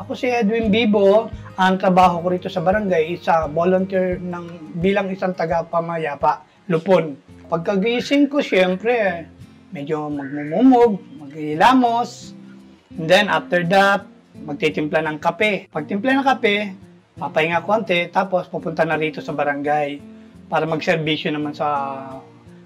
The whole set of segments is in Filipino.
Ako si Edwin Bibo. Ang trabaho ko rito sa barangay is volunteer bilang isang taga-pamayapa, Lupon. Pagkagising ko, siyempre, medyo magmumumog, maghihilamos. And then after that, magtitimpla ng kape. Pagtimpla ng kape, papahinga konti, tapos pupunta na rito sa barangay para magserbisyo naman sa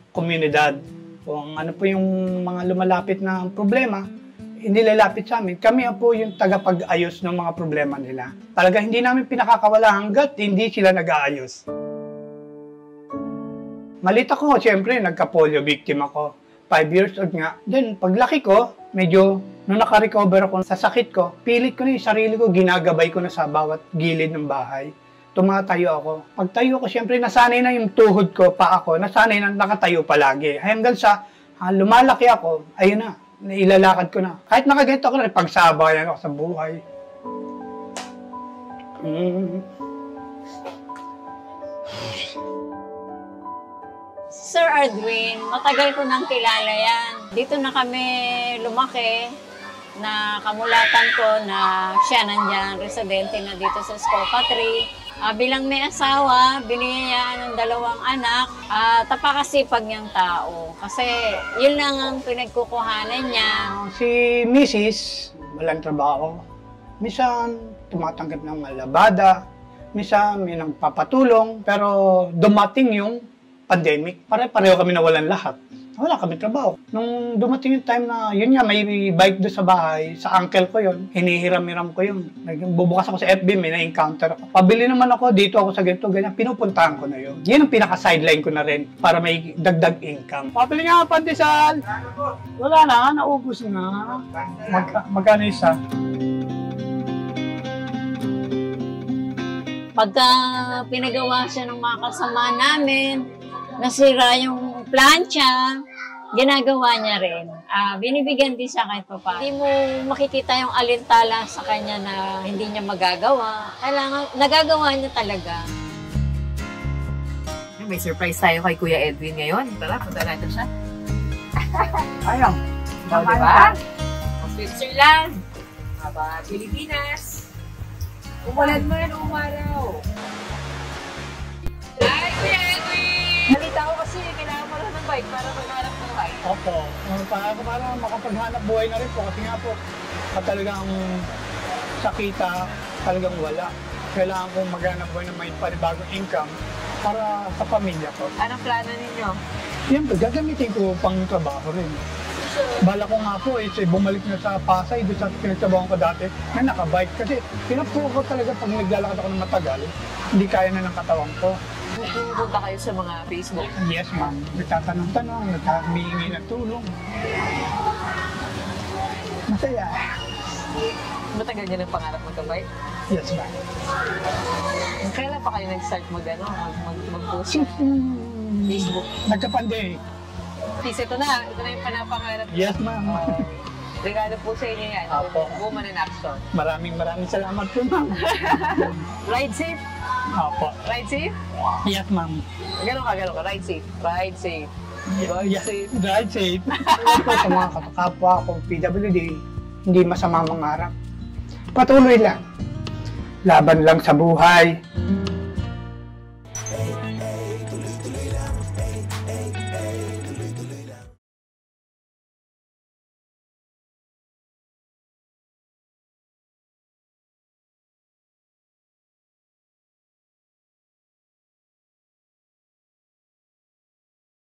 komunidad. Kung ano po yung mga lumalapit na problema, hindi lalapit sa amin. Kami po yung tagapag-ayos ng mga problema nila. Talaga hindi namin pinakakawala hanggat hindi sila nag-aayos. Malit ako, siyempre, nagka-polio victim ako. 5 years old nga. Then, paglaki ko, medyo, nung naka-recover ako sa sakit ko, pilit ko na yung sarili ko, ginagabay ko na sa bawat gilid ng bahay. Tumatayo ako. Pagtayo ko, siyempre, nasanay na yung tuhod ko, paa ko, nasanay na nakatayo palagi. Hanggang sa lumalaki ako, ayun na, ilalakad ko na. Kahit nakaganito ako na, pagsabayan ako sa buhay. Sir Edwin, matagal ko nang kilala yan. Dito na kami lumaki na kamulatan ko na siya nandyan, residente na dito sa Scopa 3. Bilang may asawa, binigyan niya ng 2 anak at napakasipag niyang tao. Kasi yun lang ang pinagkukuhanan niya. Si Mrs. walang trabaho. Minsan, tumatanggap ng malabada. Minsan, may nagpapatulong. Pero dumating yung pandemic. Pare-pareho kami nawalan lahat. Wala kami trabaho. Nung dumating yung time na, yun nga, may bike doon sa bahay, sa uncle ko yun, hinihiram-hiram ko yun. Bubukas ako sa FB, may na-encounter ako. Pabili naman ako, dito ako sa ganito, ganyan, pinupuntahan ko na yun. Yan ang pinaka-sideline ko na rin, para may dagdag income. Pabili nga, pandesal! Wala na, naubos na. Magkano isa? Pagka pinagawa siya ng mga kasama namin, nasira yung plancha, ginagawa niya rin. Binibigyan din siya kahit pa pa. Hindi mo makikita yung alintala sa kanya na hindi niya magagawa. Kailangan, nagagawa niya talaga. May surprise tayo kay Kuya Edwin ngayon. Tara, punta natin siya. Ayaw. Ikaw, diba? Switzerland. Aba, Pilipinas. Umulan man, umaraw. Hi, Kuya Edwin! Nalita ko kasi kailangan mo lang ng bike para maghanap buhay. Opo. Para makapaghanap buhay na rin po. Kasi nga po, talagang sakita, talagang wala. Kailangan kong maghanap buhay ng may panibagong income para sa pamilya ko. Anong plano ninyo? Siyempre, gagamitin ko pang trabaho rin. Bala ko nga po, bumalik na sa Pasay, doon sa pinagtrabaho ko dati, na nakabike. Kasi pinapuko ko talaga pag naglalakad ako ng matagal, hindi kaya na ng katawan ko. Pupunta kayo sa mga Facebook? Yes, ma'am. Nagtatanong-tanong, nagkamingi ng tulong. Masaya. Matagal niya ng pangarap magka-bike? Yes, ma'am. Kailan pa kayo nag-start mag-post sa Facebook? Nagka-pandemic. Sis, ito na yung panapangarap. Yes, ma'am. Regalo po sa inyo yan. Opo. Woman in Action. Maraming salamat po, ma'am. Ride safe? Opo. Ride safe? Yes, ma'am. Gano'n ka. Ride safe. Ride safe. Ride safe. Ride safe. Ito sa mga kapwa ko, PWD, hindi masama mangarap. Patuloy lang. Laban lang sa buhay.